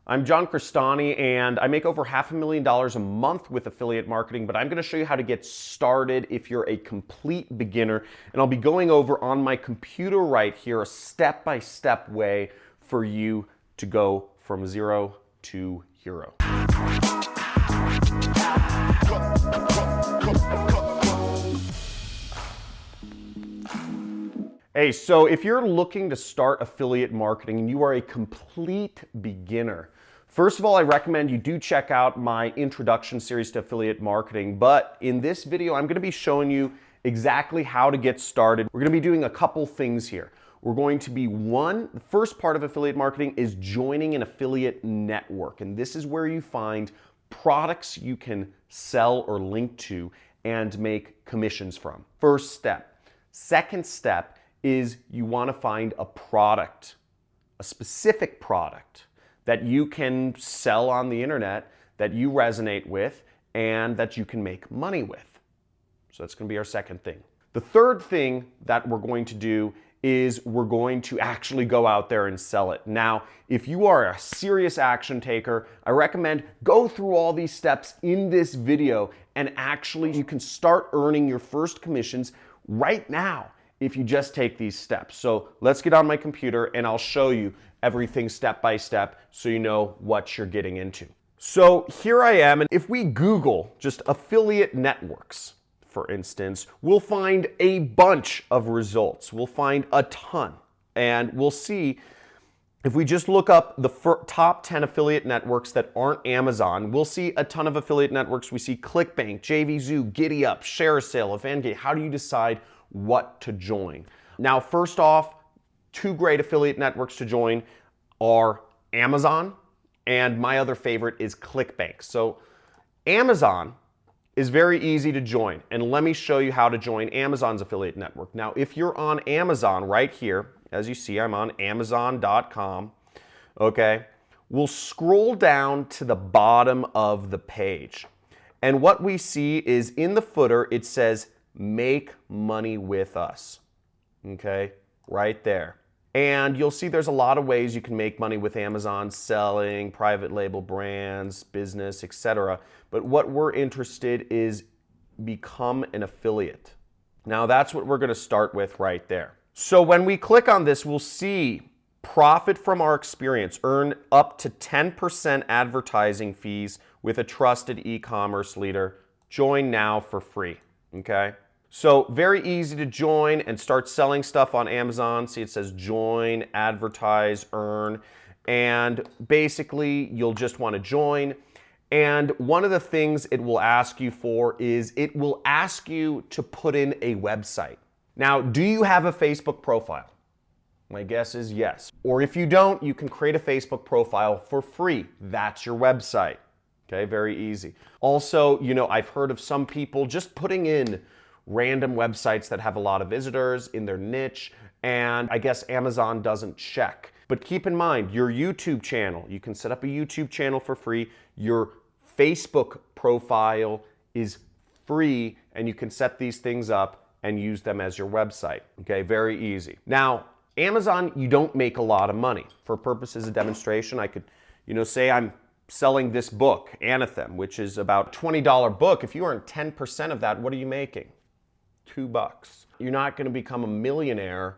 I'm John Crestani, and I make over $500,000 a month with affiliate marketing, but I'm going to show you how to get started if you're a complete beginner. And I'll be going over on my computer right here a step-by-step way for you to go from zero to hero. Hey, so if you're looking to start affiliate marketing and you are a complete beginner, first of all, I recommend you do check out my introduction series to affiliate marketing. But in this video, I'm going to be showing you exactly how to get started. We're going to be doing a couple things here. We're going to be the first part of affiliate marketing is joining an affiliate network. And this is where you find products you can sell or link to and make commissions from. First step. Second step is you want to find a product, a specific product that you can sell on the internet, that you resonate with, and that you can make money with. So that's going to be our second thing. The third thing that we're going to do is we're going to actually go out there and sell it. Now, if you are a serious action taker, I recommend go through all these steps in this video, and actually you can start earning your first commissions right now if you just take these steps. So let's get on my computer and I'll show you everything step by step so you know what you're getting into. So here I am, and if we Google just affiliate networks, for instance, we'll find a bunch of results. We'll find a ton, and we'll see if we just look up the top 10 affiliate networks that aren't Amazon, we'll see a ton of affiliate networks. We see ClickBank, JVZoo, GiddyUp, ShareASale, Eventgate. How do you decide what to join? Now, first off, two great affiliate networks to join are Amazon, and my other favorite is ClickBank. So Amazon is very easy to join, and let me show you how to join Amazon's affiliate network. Now, if you're on Amazon right here, as you see, I'm on Amazon.com, okay? We'll scroll down to the bottom of the page, and what we see is in the footer, it says, make money with us, okay, right there. And you'll see there's a lot of ways you can make money with Amazon, selling, private label brands, business, etc. But what we're interested is become an affiliate. Now that's what we're going to start with right there. So when we click on this, we'll see profit from our experience, earn up to 10% advertising fees with a trusted e-commerce leader. Join now for free, okay? So very easy to join and start selling stuff on Amazon. See, it says join, advertise, earn, and basically you'll just want to join. And one of the things it will ask you for is it will ask you to put in a website. Now, do you have a Facebook profile? My guess is yes. Or if you don't, you can create a Facebook profile for free. That's your website. Okay, very easy. Also, you know, I've heard of some people just putting in random websites that have a lot of visitors in their niche, and I guess Amazon doesn't check. But keep in mind, your YouTube channel, you can set up a YouTube channel for free. Your Facebook profile is free, and you can set these things up and use them as your website. Okay, very easy. Now, Amazon, you don't make a lot of money. For purposes of demonstration, I could, say I'm selling this book, Anathem, which is about a $20 book. If you earn 10% of that, what are you making? $2. You're not going to become a millionaire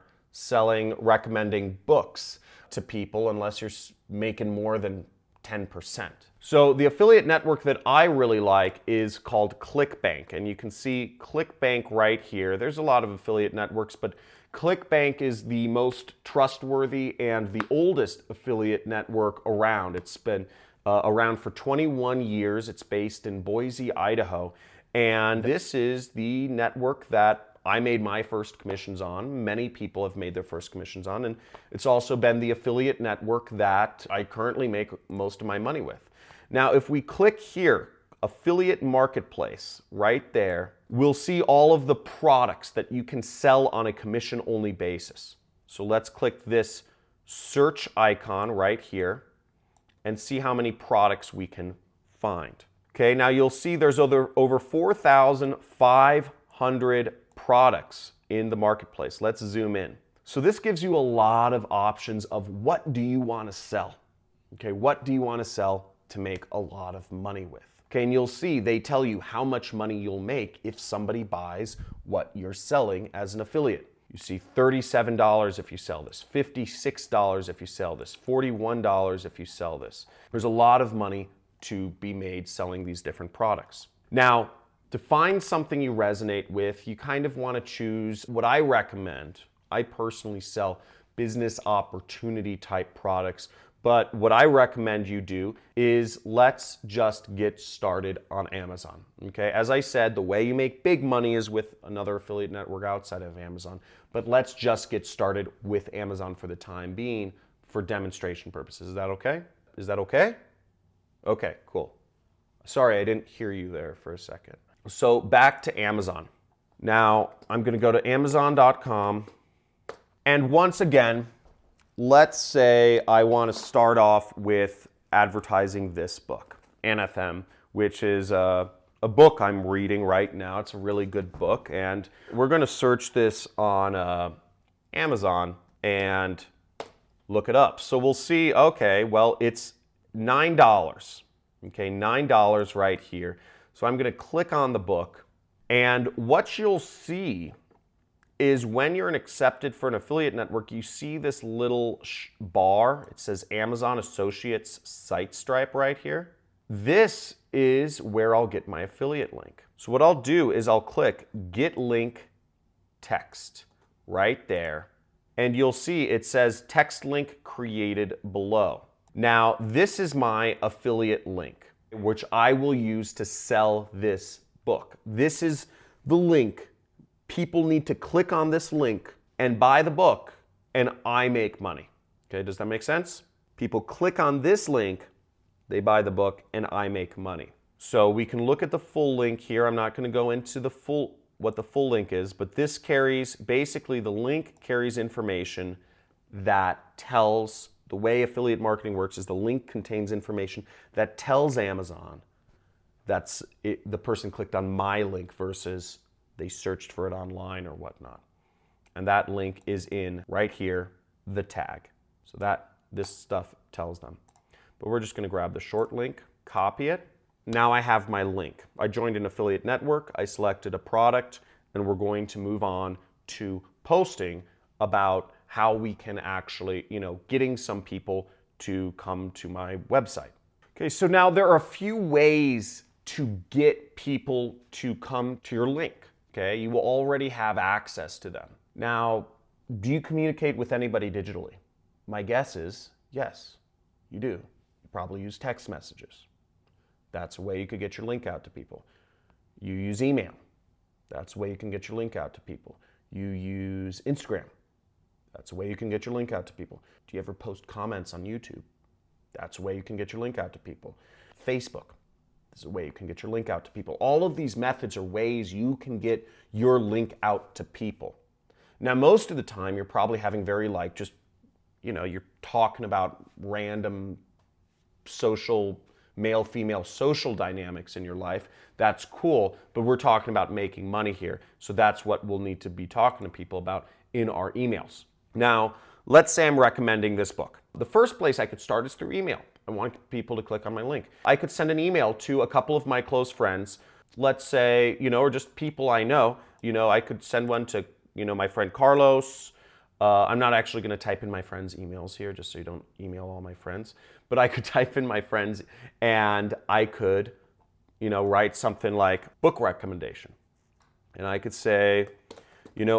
recommending books to people unless you're making more than 10%. So the affiliate network that I really like is called ClickBank, and you can see ClickBank right here. There's a lot of affiliate networks, but ClickBank is the most trustworthy and the oldest affiliate network around. It's been around for 21 years. It's based in Boise, Idaho. And this is the network that I made my first commissions on. Many people have made their first commissions on. And it's also been the affiliate network that I currently make most of my money with. Now, if we click here, Affiliate Marketplace, right there, we'll see all of the products that you can sell on a commission-only basis. So let's click this search icon right here and see how many products we can find. Okay, now you'll see there's over 4,500 products in the marketplace. Let's zoom in. So this gives you a lot of options of what do you want to sell. Okay, what do you want to sell to make a lot of money with? Okay, and you'll see they tell you how much money you'll make if somebody buys what you're selling as an affiliate. You see $37 if you sell this, $56 if you sell this, $41 if you sell this. There's a lot of money to be made selling these different products. Now, to find something you resonate with, you kind of want to choose what I recommend. I personally sell business opportunity type products, but what I recommend you do is let's just get started on Amazon. Okay, as I said, the way you make big money is with another affiliate network outside of Amazon, but let's just get started with Amazon for the time being for demonstration purposes. Is that okay? Is that okay? Okay, cool. Sorry, I didn't hear you there for a second. So back to Amazon. Now I'm going to go to Amazon.com, and once again, let's say I want to start off with advertising this book, NFM, which is a book I'm reading right now. It's a really good book, and we're going to search this on Amazon and look it up. So we'll see, okay, well, it's $9. Okay, $9 right here. So I'm going to click on the book, and what you'll see is when you're accepted for an affiliate network, you see this little bar. It says Amazon Associates Site Stripe right here. This is where I'll get my affiliate link. So what I'll do is I'll click Get Link Text right there, and you'll see it says text link created below. Now, this is my affiliate link, which I will use to sell this book. This is the link. People need to click on this link and buy the book, and I make money. Okay, does that make sense? People click on this link, they buy the book, and I make money. So we can look at the full link here. I'm not going to go into what the full link is, but this carries, basically the link carries information that tells, the way affiliate marketing works is the link contains information that tells Amazon that's the person clicked on my link versus they searched for it online or whatnot. And that link is in right here, the tag. So this stuff tells them. But we're just going to grab the short link, copy it. Now I have my link. I joined an affiliate network, I selected a product, and we're going to move on to posting about how we can actually, getting some people to come to my website. Okay, so now there are a few ways to get people to come to your link. Okay, you will already have access to them. Now, do you communicate with anybody digitally? My guess is yes, you do. You probably use text messages. That's a way you could get your link out to people. You use email. That's a way you can get your link out to people. You use Instagram. That's a way you can get your link out to people. Do you ever post comments on YouTube? That's a way you can get your link out to people. Facebook. This is a way you can get your link out to people. All of these methods are ways you can get your link out to people. Now, most of the time, you're probably having very you're talking about random social, male-female social dynamics in your life. That's cool, but we're talking about making money here. So that's what we'll need to be talking to people about in our emails. Now, let's say I'm recommending this book. The first place I could start is through email. I want people to click on my link. I could send an email to a couple of my close friends, let's say, or just people I know. I could send one to, my friend Carlos. I'm not actually going to type in my friends' emails here, just so you don't email all my friends. But I could type in my friends, and I could, write something like book recommendation. And I could say,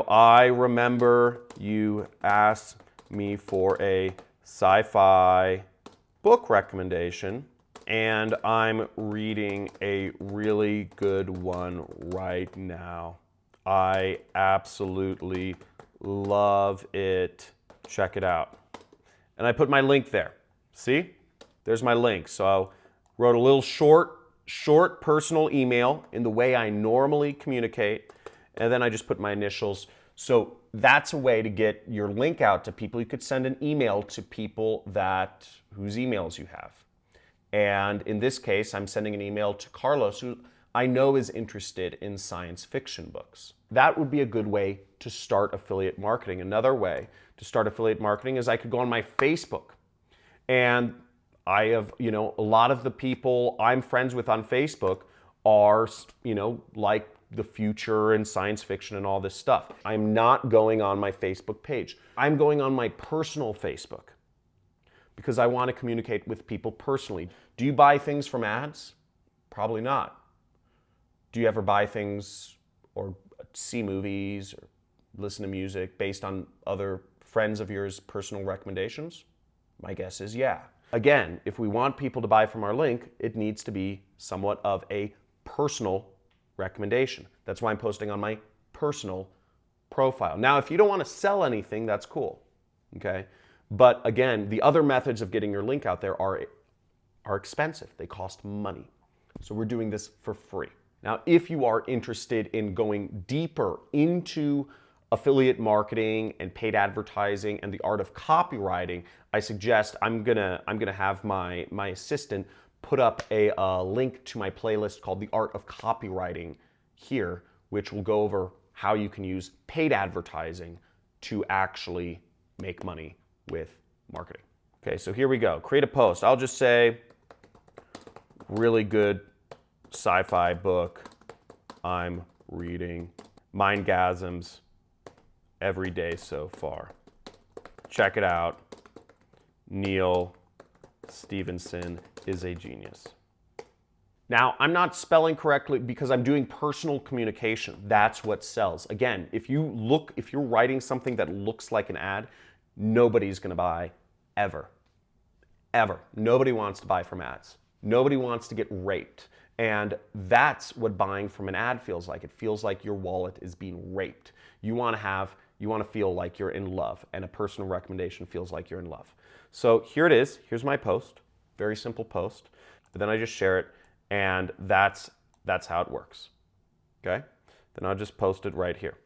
I remember you asked me for a sci-fi book recommendation, and I'm reading a really good one right now. I absolutely love it. Check it out. And I put my link there. See? There's my link. So I wrote a little short personal email in the way I normally communicate, and then I just put my initials. So that's a way to get your link out to people. You could send an email to people whose emails you have. And in this case, I'm sending an email to Carlos, who I know is interested in science fiction books. That would be a good way to start affiliate marketing. Another way to start affiliate marketing is I could go on my Facebook, and I have, you know, a lot of the people I'm friends with on Facebook are, you know, like the future and science fiction and all this stuff. I'm not going on my Facebook page. I'm going on my personal Facebook because I want to communicate with people personally. Do you buy things from ads? Probably not. Do you ever buy things or see movies or listen to music based on other friends of yours' personal recommendations? My guess is yeah. Again, if we want people to buy from our link, it needs to be somewhat of a personal recommendation. That's why I'm posting on my personal profile. Now, if you don't want to sell anything, that's cool, okay? But again, the other methods of getting your link out there are expensive. They cost money. So we're doing this for free. Now, if you are interested in going deeper into affiliate marketing and paid advertising and the art of copywriting, I suggest I'm gonna have my assistant put up a link to my playlist called The Art of Copywriting here, which will go over how you can use paid advertising to actually make money with marketing. Okay, so here we go. Create a post. I'll just say, really good sci-fi book I'm reading. Mindgasms every day so far. Check it out. Neil Stevenson is a genius. Now, I'm not spelling correctly because I'm doing personal communication. That's what sells. Again, if you're writing something that looks like an ad, nobody's gonna buy ever. Ever. Nobody wants to buy from ads. Nobody wants to get raped. And that's what buying from an ad feels like. It feels like your wallet is being raped. You want to feel like you're in love, and a personal recommendation feels like you're in love. So here it is. Here's my post. Very simple post. But then I just share it, and that's how it works. Okay? Then I'll just post it right here.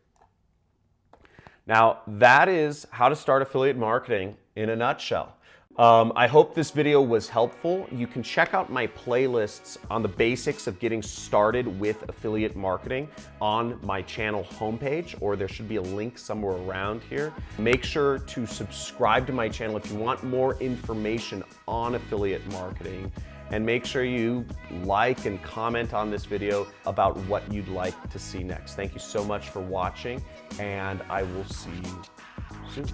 Now, that is how to start affiliate marketing in a nutshell. I hope this video was helpful. You can check out my playlists on the basics of getting started with affiliate marketing on my channel homepage, or there should be a link somewhere around here. Make sure to subscribe to my channel if you want more information on affiliate marketing, and make sure you like and comment on this video about what you'd like to see next. Thank you so much for watching, and I will see you soon.